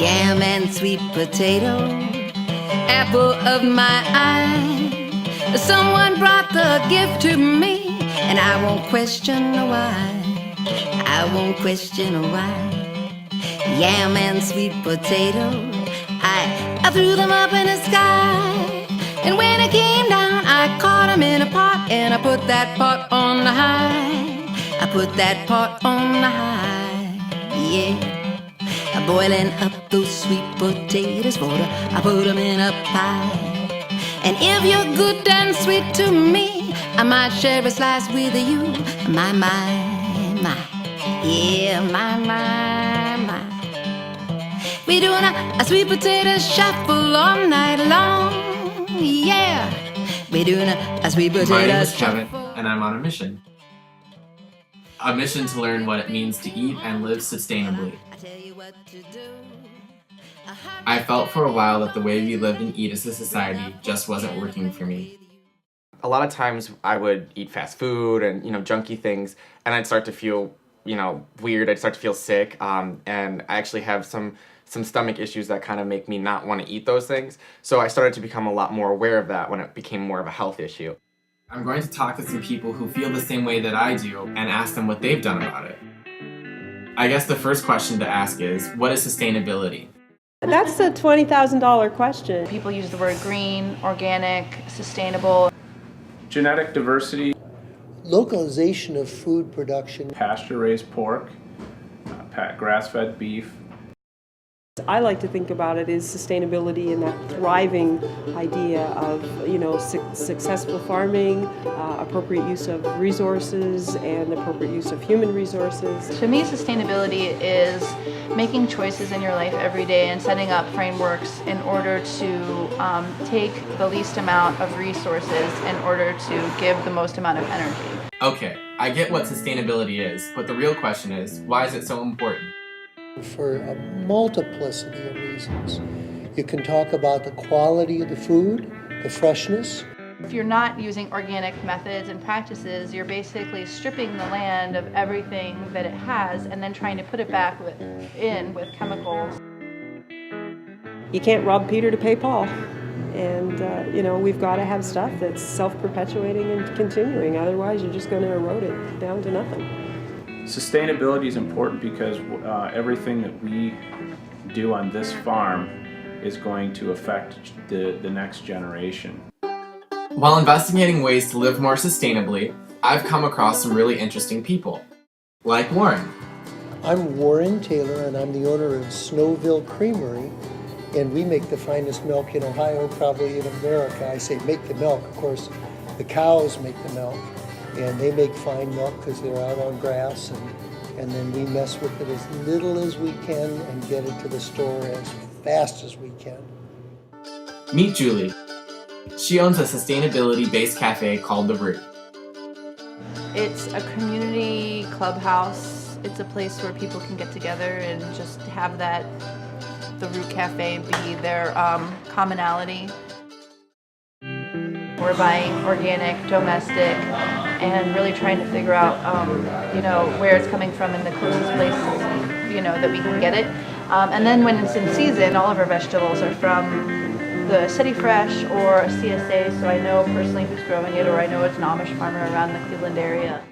yam and sweet potato, apple of my eye. Someone brought the gift to me, and I won't question why. I won't question why. Yam and sweet potato, I threw them up in the sky. And when it came down, I caught them in a pot, and I put that pot on the high. I put that pot on the high, yeah. Boiling up those sweet potatoes for I put them in a pie. And if you're good and sweet to me, I might share a slice with you. My, yeah, my. We doing a sweet potato shuffle all night long, yeah. We doing a sweet potato My name is shuffle. Kevin, and I'm on a mission. A mission to learn what it means to eat and live sustainably. I felt for a while that the way we lived and eat as a society just wasn't working for me. A lot of times I would eat fast food and, junky things, and I'd start to feel, weird. I'd start to feel sick, and I actually have some stomach issues that kind of make me not want to eat those things. So I started to become a lot more aware of that when it became more of a health issue. I'm going to talk to some people who feel the same way that I do and ask them what they've done about it. I guess the first question to ask is, what is sustainability? That's a $20,000 question. People use the word green, organic, sustainable. Genetic diversity, localization of food production, pasture-raised pork, grass-fed beef. I like to think about it as sustainability and that thriving idea of, successful farming, appropriate use of resources, and appropriate use of human resources. To me, sustainability is making choices in your life every day and setting up frameworks in order to take the least amount of resources in order to give the most amount of energy. Okay, I get what sustainability is, but the real question is, why is it so important? for a multiplicity of reasons. You can talk about the quality of the food, the freshness. If you're not using organic methods and practices, you're basically stripping the land of everything that it has and then trying to put it back in with chemicals. You can't rob Peter to pay Paul. And, we've got to have stuff that's self-perpetuating and continuing. Otherwise, you're just going to erode it down to nothing. Sustainability is important because everything that we do on this farm is going to affect the next generation. While investigating ways to live more sustainably, I've come across some really interesting people, like Warren. I'm Warren Taylor, and I'm the owner of Snowville Creamery, and we make the finest milk in Ohio, probably in America. I say make the milk, of course, the cows make the milk, and they make fine milk because they're out on grass, and then we mess with it as little as we can and get it to the store as fast as we can. Meet Julie. She owns a sustainability-based cafe called The Root. It's a community clubhouse. It's a place where people can get together and just have the Root Cafe be their commonality. We're buying organic, domestic, and really trying to figure out, where it's coming from in the closest place, that we can get it. And then when it's in season, all of our vegetables are from the City Fresh or a CSA, so I know personally who's growing it, or I know it's an Amish farmer around the Cleveland area.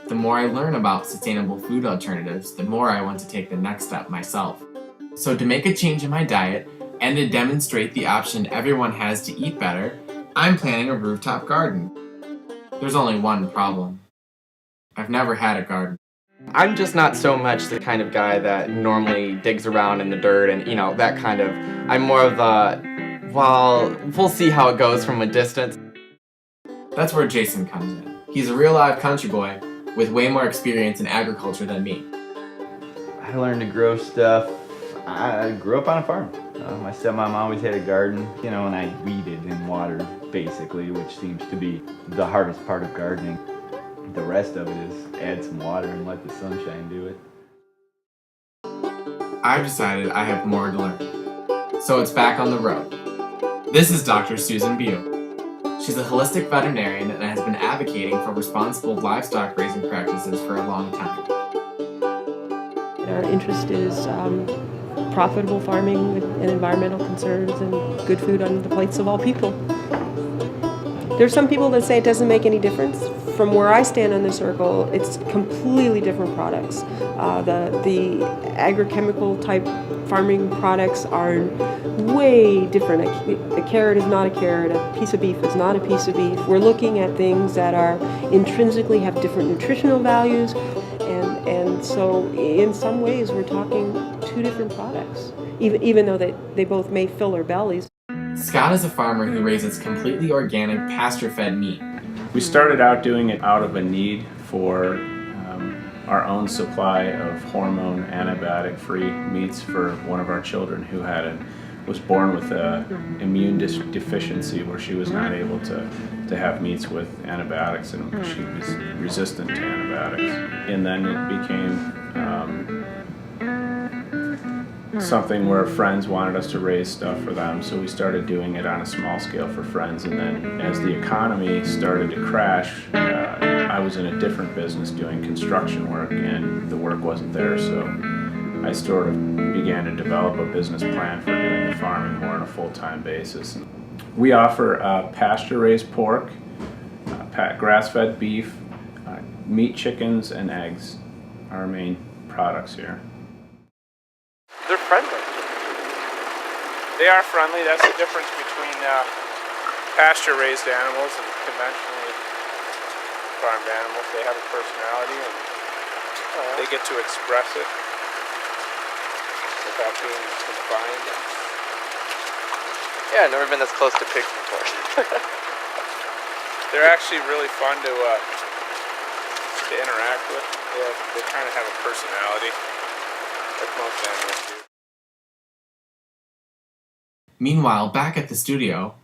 The more I learn about sustainable food alternatives, the more I want to take the next step myself. So to make a change in my diet and to demonstrate the option everyone has to eat better, I'm planning a rooftop garden. There's only one problem. I've never had a garden. I'm just not so much the kind of guy that normally digs around in the dirt and, that kind of... I'm more of the, we'll see how it goes from a distance. That's where Jason comes in. He's a real live country boy with way more experience in agriculture than me. I learned to grow stuff. I grew up on a farm. My stepmom always had a garden, and I weeded and watered, basically, which seems to be the hardest part of gardening. The rest of it is add some water and let the sunshine do it. I've decided I have more to learn. So it's back on the road. This is Dr. Susan Bew. She's a holistic veterinarian and has been advocating for responsible livestock raising practices for a long time. Our interest is profitable farming and environmental concerns and good food on the plates of all people. There's some people that say it doesn't make any difference. From where I stand on the circle, it's completely different products. The agrochemical type farming products are way different. A carrot is not a carrot, a piece of beef is not a piece of beef. We're looking at things that are intrinsically have different nutritional values, and so in some ways we're talking two different products, even though they both may fill our bellies. Scott is a farmer who raises completely organic, pasture-fed meat. We started out doing it out of a need for our own supply of hormone antibiotic-free meats for one of our children who was born with an immune deficiency where she was not able to have meats with antibiotics, and she was resistant to antibiotics. And then it became something where friends wanted us to raise stuff for them, so we started doing it on a small scale for friends. And then as the economy started to crash, I was in a different business doing construction work, and the work wasn't there, so I sort of began to develop a business plan for doing the farming more on a full-time basis. We offer pasture-raised pork, grass-fed beef, meat chickens, and eggs are our main products here. They're friendly. They are friendly. That's the difference between pasture-raised animals and conventionally farmed animals. They have a personality and they get to express it without being confined. Yeah, I've never been this close to pigs before. They're actually really fun to interact with. They kind of have a personality, like most animals do. Meanwhile, back at the studio,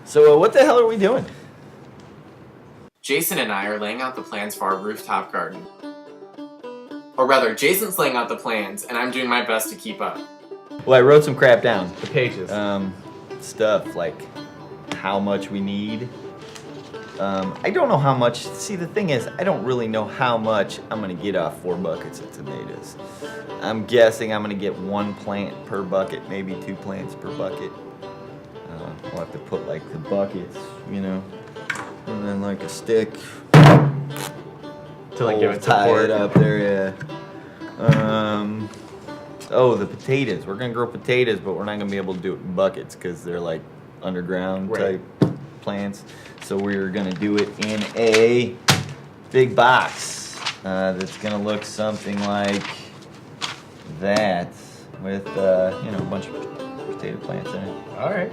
So what the hell are we doing? Jason and I are laying out the plans for our rooftop garden. Or rather, Jason's laying out the plans, and I'm doing my best to keep up. Well, I wrote some crap down. The pages. Stuff like how much we need. I don't know how much. See, the thing is, I don't really know how much I'm gonna get off 4 buckets of tomatoes. I'm guessing I'm gonna get 1 plant per bucket, maybe 2 plants per bucket. We'll have to put like the buckets, and then like a stick To like give it tie support. it up there. Yeah. Oh, the potatoes. We're gonna grow potatoes, but we're not gonna be able to do it in buckets because they're like underground Right. type plants. So we're gonna do it in a big box that's gonna look something like that, with a bunch of potato plants in it. All right.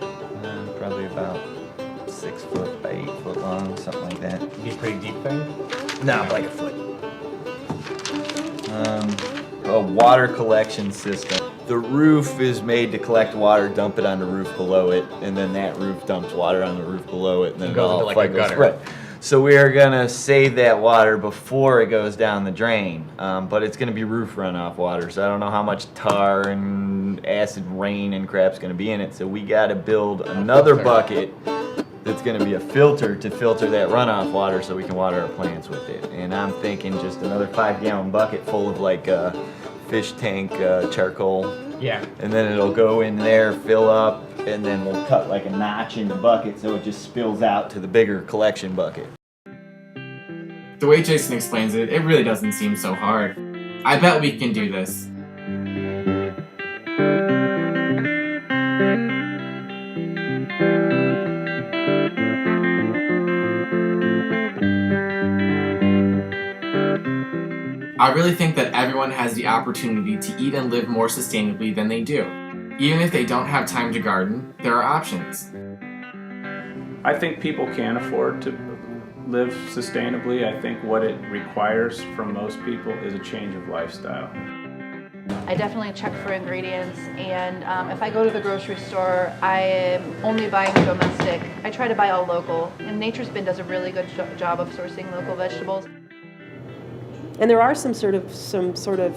Probably about 6 foot by 8 foot long, something like that. Be a pretty deep thing. No, like a foot. A water collection system. The roof is made to collect water, dump it on the roof below it, and then that roof dumps water on the roof below it, and then It goes all into like a goes gutter. right. So we are gonna save that water before it goes down the drain, but it's gonna be roof runoff water. So I don't know how much tar and acid rain and crap's gonna be in it. So we gotta build another bucket that's gonna be a filter to filter that runoff water, so we can water our plants with it. And I'm thinking just another 5-gallon bucket full of like fish tank charcoal. Yeah. And then it'll go in there, fill up, and then we'll cut like a notch in the bucket so it just spills out to the bigger collection bucket. The way Jason explains it, it really doesn't seem so hard. I bet we can do this. I really think that everyone has the opportunity to eat and live more sustainably than they do. Even if they don't have time to garden, there are options. I think people can afford to live sustainably. I think what it requires from most people is a change of lifestyle. I definitely check for ingredients, and if I go to the grocery store, I am only buying domestic. I try to buy all local, and Nature's Bin does a really good job of sourcing local vegetables. And there are some sort of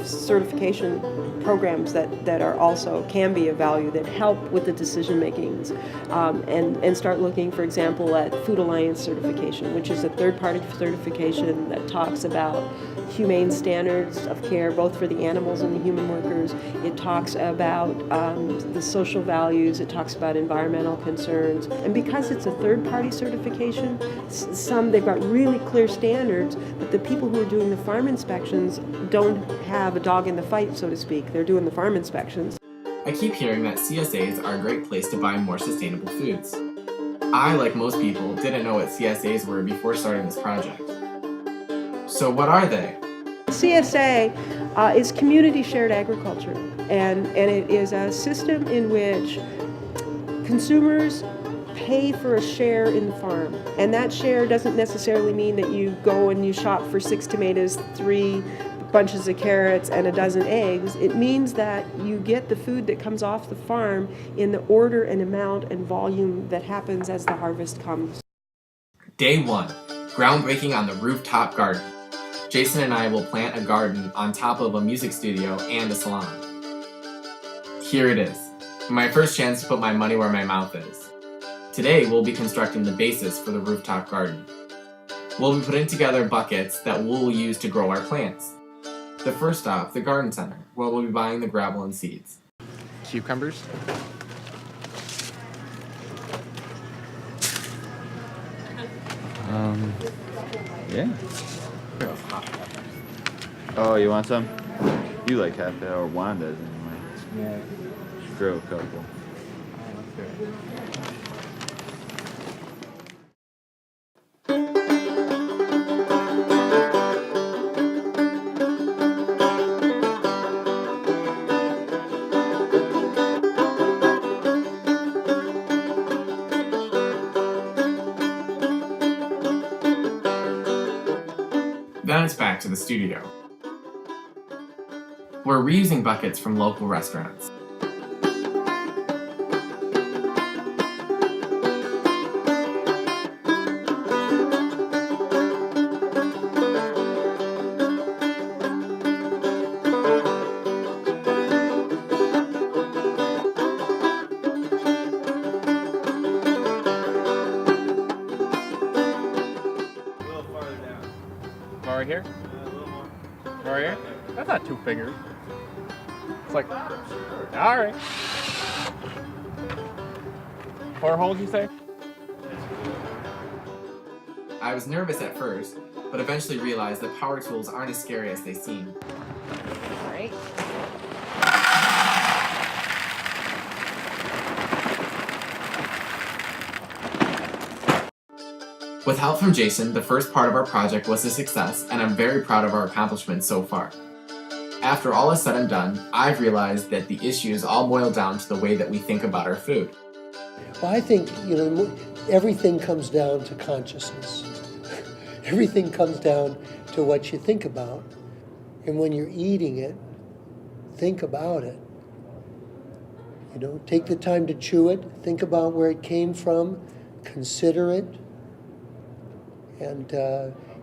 certification programs that are also can be of value that help with the decision makings, and start looking, for example, at Food Alliance certification, which is a third-party certification that talks about humane standards of care, both for the animals and the human workers. It talks about the social values. It talks about environmental concerns. And because it's a third-party certification, they've got really clear standards, but the people who are doing the farm inspections don't have a dog in the fight, so to speak. They're doing the farm inspections. I keep hearing that CSAs are a great place to buy more sustainable foods. I, like most people, didn't know what CSAs were before starting this project. So what are they? CSA is community shared agriculture, and it is a system in which consumers pay for a share in the farm. And that share doesn't necessarily mean that you go and you shop for 6 tomatoes, 3 bunches of carrots, and a dozen eggs. It means that you get the food that comes off the farm in the order and amount and volume that happens as the harvest comes. Day 1, groundbreaking on the rooftop garden. Jason and I will plant a garden on top of a music studio and a salon. Here it is, my first chance to put my money where my mouth is. Today we'll be constructing the basis for the rooftop garden. We'll be putting together buckets that we'll use to grow our plants. The first stop, the garden center, where we'll be buying the gravel and seeds. Cucumbers? Yeah. Oh, you want some? You like half that, or Juan does anyway. Yeah. Just grow a couple. Then it's back to the studio. We're reusing buckets from local restaurants. Right here? Right here? That's not 2 fingers. It's like, alright. 4 holes, you say? I was nervous at first, but eventually realized that power tools aren't as scary as they seem. Right. With help from Jason, the first part of our project was a success, and I'm very proud of our accomplishments so far. After all is said and done, I've realized that the issues all boil down to the way that we think about our food. Well, I think, everything comes down to consciousness. Everything comes down to what you think about. And when you're eating it, think about it. Take the time to chew it, think about where it came from, consider it. And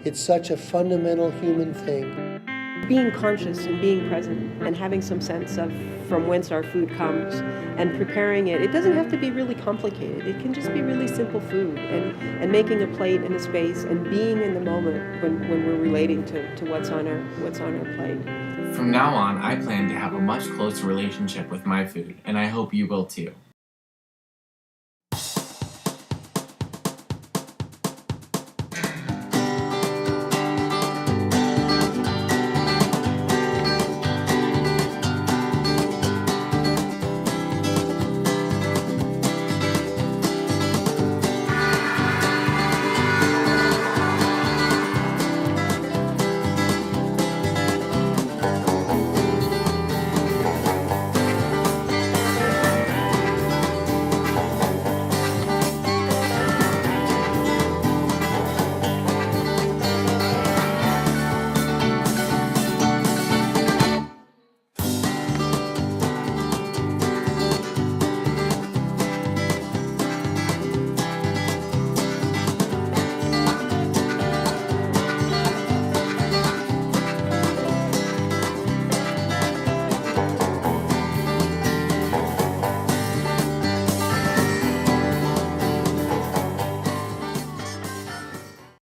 it's such a fundamental human thing. Being conscious and being present and having some sense of from whence our food comes and preparing it. It doesn't have to be really complicated. It can just be really simple food and making a plate and a space and being in the moment when we're relating to what's on our plate. From now on, I plan to have a much closer relationship with my food, and I hope you will too.